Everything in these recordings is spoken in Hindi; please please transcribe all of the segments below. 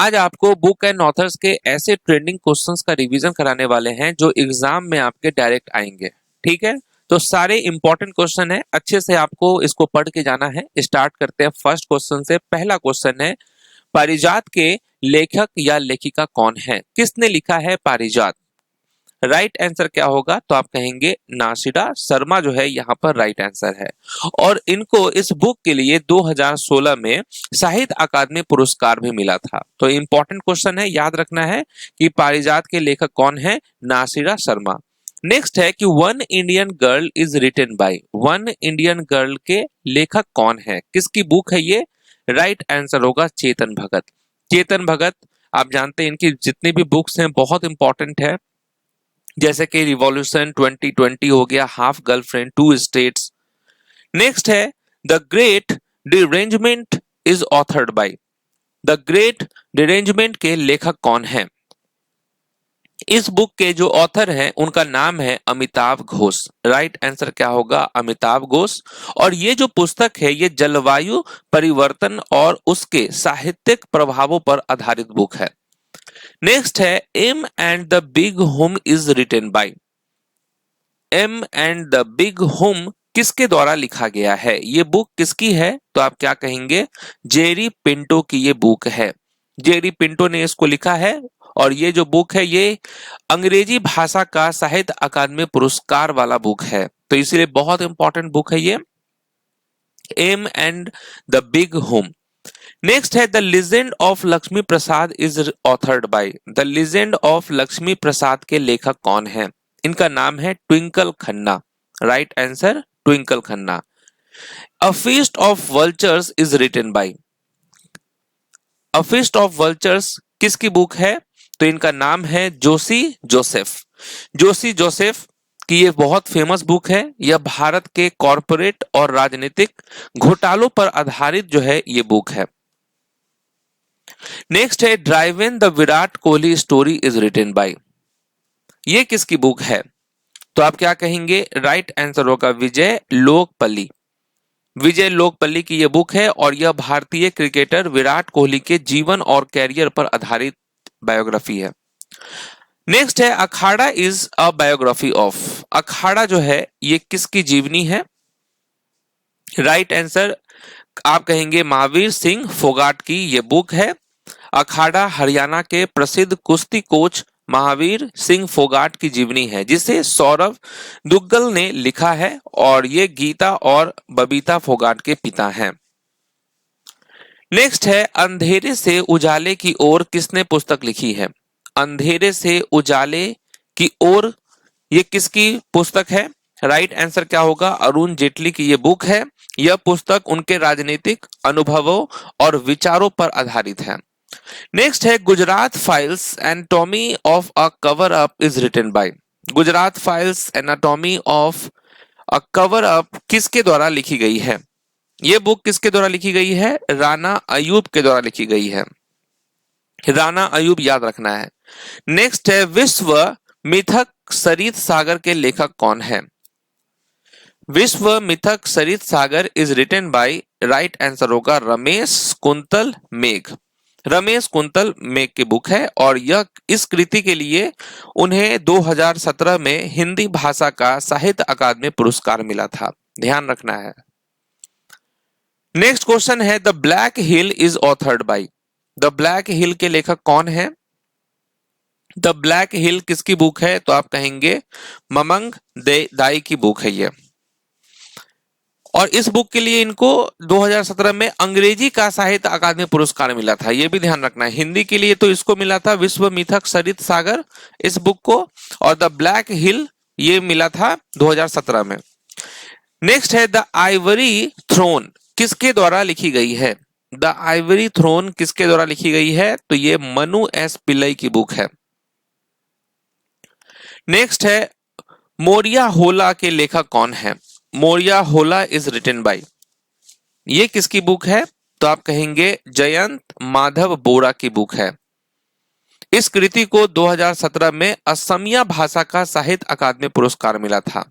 आज आपको बुक एंड ऑथर्स के ऐसे ट्रेंडिंग क्वेश्चंस का रिवीजन कराने वाले हैं जो एग्जाम में आपके डायरेक्ट आएंगे। ठीक है, तो सारे इंपॉर्टेंट क्वेश्चन है, अच्छे से आपको इसको पढ़ के जाना है। स्टार्ट करते हैं फर्स्ट क्वेश्चन से। पहला क्वेश्चन है, पारिजात के लेखक या लेखिका कौन है? किसने लिखा है पारिजात? राइट आंसर क्या होगा? तो आप कहेंगे नासिरा शर्मा जो है यहाँ पर राइट आंसर है। और इनको इस बुक के लिए 2016 में साहित्य अकादमी पुरस्कार भी मिला था। तो इंपॉर्टेंट क्वेश्चन है, याद रखना है कि पारिजात के लेखक कौन है? नासिरा शर्मा। नेक्स्ट है कि one Indian girl is written by. One Indian girl के लेखक कौन है? किसकी बुक है ये? राइट आंसर होगा चेतन भगत। चेतन भगत, आप जानते हैं इनकी जितनी भी बुक्स हैं बहुत इंपॉर्टेंट है, जैसे कि रिवॉल्यूशन 2020 हो गया, half girlfriend, two states. Next है the great derangement is authored by. The great derangement के लेखक कौन है? इस बुक के जो ऑथर हैं उनका नाम है अमिताभ घोष। राइट आंसर क्या होगा? अमिताभ घोष। और ये जो पुस्तक है ये जलवायु परिवर्तन और उसके साहित्यिक प्रभावों पर आधारित बुक है। नेक्स्ट है Em and the big Hoom is written by. Em and the big Hoom किसके द्वारा लिखा गया है? ये बुक किसकी है? तो आप क्या कहेंगे? जेरी पिंटो की ये बुक है। जेरी पिंटो ने इसको लिखा है। और ये जो बुक है ये अंग्रेजी भाषा का साहित्य अकादमी पुरस्कार वाला बुक है, तो इसीलिए बहुत इंपॉर्टेंट बुक है ये, M and the big hoom. Next है the legend of Lakshmi Prasad is authored by. The legend of Lakshmi Prasad के लेखक कौन है? इनका नाम है Twinkle Khanna. Right answer Twinkle Khanna. A feast of vultures is written by. A feast of vultures किसकी बुक है? तो इनका नाम है जोशी जोसेफ। जोशी जोसेफ की ये बहुत फेमस बुक है। यह भारत के कॉरपोरेट और राजनीतिक घोटालों पर आधारित जो है ये बुक है। नेक्स्ट है drive in the Virat Kohli story is written by. ये किसकी बुक है? तो आप क्या कहेंगे? राइट आंसर होगा विजय लोकपल्ली। विजय लोकपल्ली की यह बुक है और यह भारतीय क्रिकेटर विराट कोहली के जीवन और कैरियर पर आधारित बायोग्राफी है। नेक्स्ट है अखाड़ा इज अ बायोग्राफी ऑफ। अखाड़ा जो है ये किसकी जीवनी है? राइट आंसर आप कहेंगे महावीर सिंह फोगाट की यह बुक है। अखाड़ा हरियाणा के प्रसिद्ध कुश्ती कोच महावीर सिंह फोगाट की जीवनी है, जिसे सौरभ दुग्गल ने लिखा है और ये गीता और बबीता फोगाट के पिता हैं। नेक्स्ट है अंधेरे से उजाले की ओर किसने पुस्तक लिखी है? अंधेरे से उजाले की ओर ये किसकी पुस्तक है? राइट आंसर क्या होगा? अरुण जेटली की ये बुक है। यह पुस्तक उनके राजनीतिक अनुभवों और विचारों पर आधारित है। नेक्स्ट है Gujarat files anatomy of a cover up is written by. Gujarat files anatomy of a cover up किसके द्वारा लिखी गई है? यह बुक किसके द्वारा लिखी गई है? राणा अयूब के द्वारा लिखी गई है। राणा अयूब याद रखना है। नेक्स्ट है विश्व मिथक सरित सागर के लेखक कौन है? Vishwa Mithak Sarit Sagar is written by. Right answer होगा रमेश कुंतल मेघ। रमेश कुंतल मेघ की बुक है और यह इस कृति के लिए उन्हें 2017 में हिंदी भाषा का साहित्य अकादमी पुरस्कार मिला था, ध्यान रखना है। नेक्स्ट क्वेश्चन है the black hill is authored by. The black hill के लेखक कौन है? द ब्लैक हिल किसकी बुक है? तो आप कहेंगे ममंग दाई की बुक है ये। और इस बुक के लिए इनको 2017 में अंग्रेजी का साहित्य अकादमी पुरस्कार मिला था, यह भी ध्यान रखना है। हिंदी के लिए तो इसको मिला था विश्व मिथक सरित सागर इस बुक को, और द ब्लैक हिल ये मिला था 2017 में। नेक्स्ट है द आइवरी थ्रोन किसके द्वारा लिखी गई है? द आइवरी थ्रोन किसके द्वारा लिखी गई है? तो ये मनु एस पिल्लई की बुक है। नेक्स्ट है मोरिया होला के लेखक कौन है? मोरिया होला इज रिटन बाय। ये किसकी बुक है? तो आप कहेंगे जयंत माधव बोरा की बुक है। इस कृति को 2017 में असमिया भाषा का साहित्य अकादमी पुरस्कार मिला था।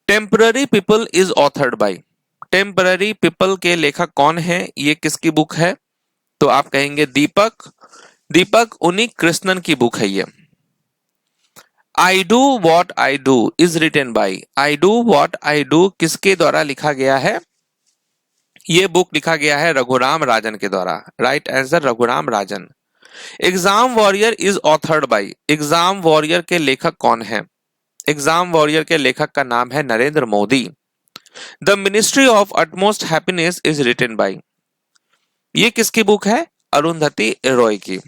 Temporary people is authored bye. Temporary people के लेखक कौन है? ये किसकी बुक है? तो आप कहेंगे दीपक दीपक उन्नी कृष्णन की बुक है ये। I do what I do is written by, I do what I do किसके द्वारा लिखा गया है? ये बुक लिखा गया है रघुराम राजन के द्वारा। Right answer Raghuram Rajan. Exam warrior is authored by, exam warrior के लेखक कौन है? एग्जाम वॉरियर के लेखक का नाम है Narendra Modi. The ministry of utmost happiness is written by, ये किसकी बुक है? अरुंधति रॉय की।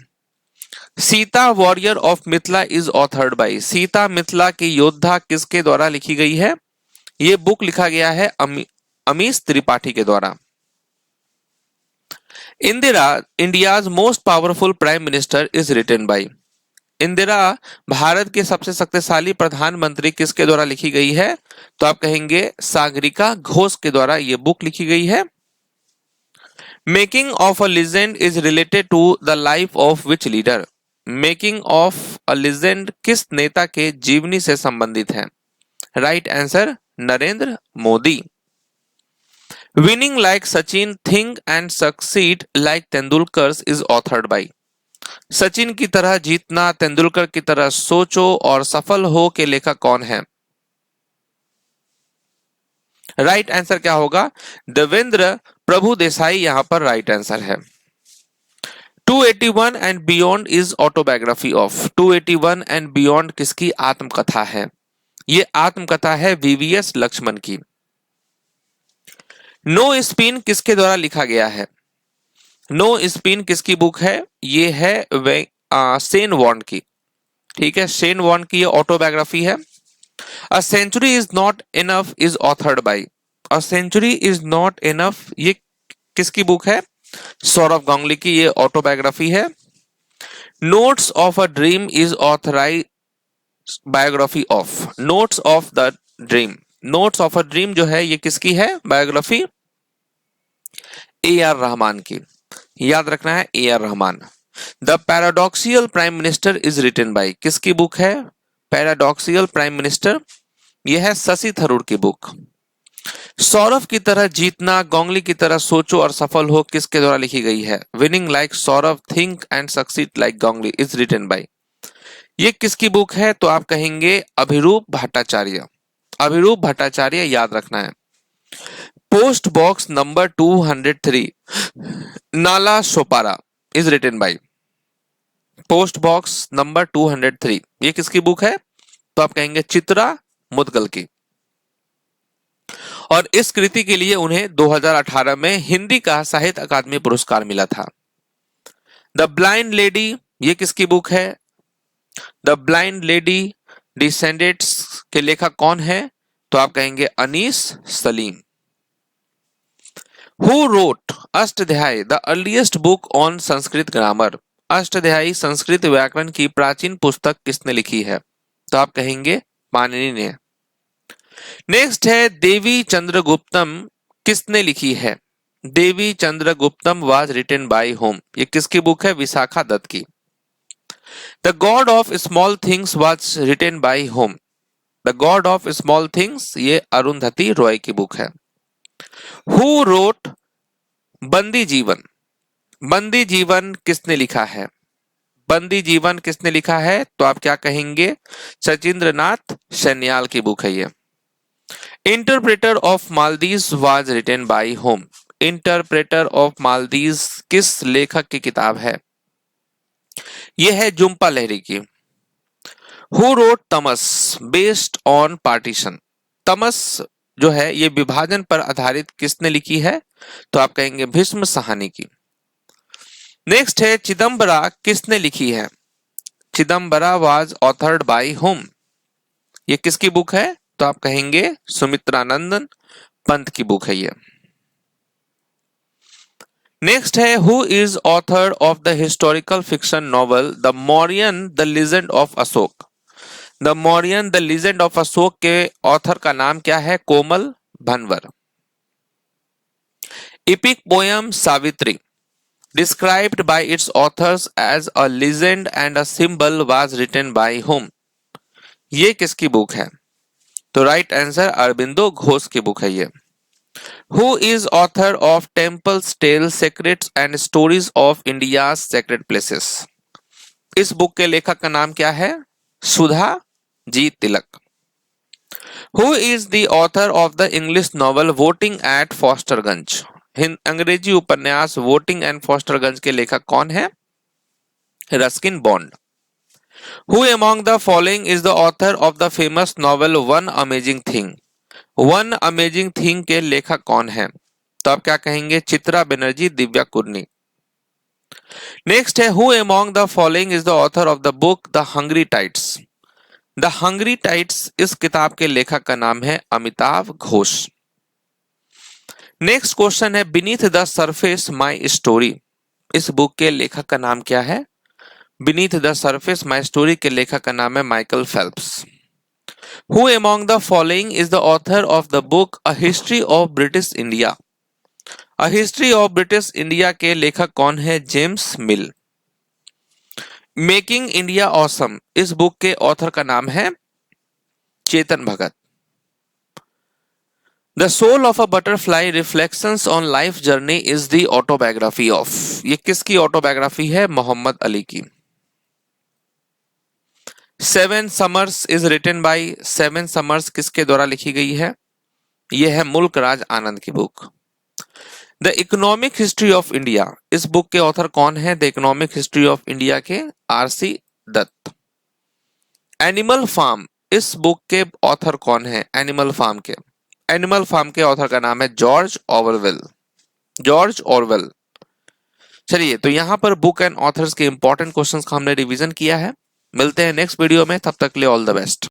Sita warrior of Mithila is authored by, Sita Mithila की योद्धा किसके द्वारा लिखी गई है? ये बुक लिखा गया है अमीश त्रिपाठी के द्वारा। Indira India's most powerful prime minister is written by, Indira Bharat के सबसे शक्तिशाली प्रधानमंत्री किसके द्वारा लिखी गई है? तो आप कहेंगे सागरिका घोष के द्वारा ये बुक लिखी गई है। Making of a legend is related to the life of which leader, making of a legend किस नेता के जीवनी से संबंधित है? Right answer Narendra Modi. Winning like Sachin think and succeed like Tendulkar is authored by, Sachin की तरह जीतना तेंदुलकर की तरह सोचो और सफल हो के लेखक कौन है? राइट आंसर क्या होगा? देवेंद्र प्रभु देसाई यहां पर राइट आंसर है। 281 and beyond is autobiography of, 281 and beyond किसकी आत्मकथा है? ये आत्मकथा है वीवीएस लक्ष्मण की। नो स्पिन किसके द्वारा लिखा गया है? नो स्पिन किसकी बुक है? ये है सेन वॉन्ड की। ठीक है, सेन वॉन्ड की ये ऑटोबायोग्राफी है। A century is not enough is authored by, a century is not enough ये किसकी बुक है? सौरभ गांगुली की ये ऑटोबायोग्राफी है। Notes of a dream is authorise biography of, notes of the dream, notes of a dream जो है ये किसकी है बायोग्राफी? ए आर रहमान की। याद रखना है A R Rahman. The paradoxical prime minister is written by, किसकी बुक है? पैराडॉक्सियल प्राइम मिनिस्टर यह है शशि थरूर की बुक। सौरभ की तरह जीतना गांगुली की तरह सोचो और सफल हो किसके द्वारा लिखी गई है? Winning like Sourav think and succeed like Ganguly is written by, ये किसकी बुक है? तो आप कहेंगे अभिरूप भट्टाचार्य, अभिरूप भट्टाचार्य याद रखना है। Post box number 203 Nala Sopara is written by, post box number 203 ये किसकी बुक है? तो आप कहेंगे चित्रा मुदगल की। और इस कृति के लिए उन्हें 2018 में हिंदी का साहित्य अकादमी पुरस्कार मिला था। द ब्लाइंड लेडी ये किसकी बुक है? द ब्लाइंड लेडी डिसेंडेंट्स के लेखक कौन है? तो आप कहेंगे Anees Salim. Who wrote Ashtadhyayi the earliest book on Sanskrit grammar, Ashtadhyayi Sanskrit व्याकरण की प्राचीन पुस्तक किसने लिखी है? तो आप कहेंगे पाणिनि ने। नेक्स्ट है देवी चंद्रगुप्तम किसने लिखी है? Devi Chandraguptam was written by whom, ये किसकी बुक है? विशाखा दत्त की। The god of small things was written by whom, the god of small things ये अरुंधति रॉय की बुक है। हु रोट बंदी जीवन, बंदी जीवन किसने लिखा है? बंदी जीवन किसने लिखा है? तो आप क्या कहेंगे? सचिंद्र नाथ सैन्याल की बुक है ये। Interpreter of Maldives was written by whom, interpreter of Maldives किस लेखक की किताब है? यह है जुम्पा लहरी की। Who wrote Tamas based on partition, तमस जो है ये विभाजन पर आधारित किसने लिखी है? तो आप कहेंगे भीष्म साहनी की। नेक्स्ट है चिदम्बरा किसने लिखी है? Chidambara was authored bye whom, ये किसकी बुक है? तो आप कहेंगे सुमित्रानंदन पंत की बुक है ये। नेक्स्ट है who is author of the historical fiction novel the Mauryan the legend of Ashok, the Mauryan the legend of Ashok के ऑथर का नाम क्या है? Komal Bhanwar. Epic poem Savitri described by its authors as a legend and a symbol was written by whom, ये किसकी बुक है? तो राइट आंसर अरबिंदो घोष की बुक है ये। Who is author of temples tell secrets and stories of India's sacred places? इस बुक के लेखक का नाम क्या है? Sudha G Tilak. Who is the author of the English novel voting at Fosterganj? अंग्रेजी उपन्यास वोटिंग एंड फॉस्टरगंज के लेखक कौन है? Ruskin Bond. Who among the following is the author of the famous novel One Amazing Thing? One Amazing Thing के लेखक कौन है? तो आप क्या कहेंगे? चित्रा बनर्जी, दिव्या कुर्नी। नेक्स्ट है Who among the following is the author of the book The Hungry Tides? The Hungry Tides इस किताब के लेखक का नाम है अमिताभ घोष। नेक्स्ट क्वेश्चन है Beneath the Surface My Story, इस बुक के लेखक का नाम क्या है? Beneath the Surface My Story के लेखक का नाम है Michael Phelps. Who among the following is the author of the book A History of British India? A History of British India के लेखक कौन है? James Mill. Making India awesome, इस बुक के ऑथर का नाम है Chetan Bhagat. The soul of a butterfly reflections on life journey is the autobiography of, ये किसकी ऑटोबायोग्राफी है? मोहम्मद अली की। Seven summers is written by, seven summers किसके द्वारा लिखी गई है? यह है मुल्क राज आनंद की book. The economic history of India, इस बुक के ऑथर कौन है? The economic history of India के आरसी दत्त। एनिमल फार्म, इस बुक के ऑथर कौन है? एनिमल फार्म के ऑथर का नाम है जॉर्ज ऑरवेल। George Orwell. चलिए, तो यहां पर बुक एंड ऑथर्स के इंपॉर्टेंट क्वेश्चंस का हमने रिवीजन किया है। मिलते हैं नेक्स्ट वीडियो में, तब तक के लिए ऑल द बेस्ट।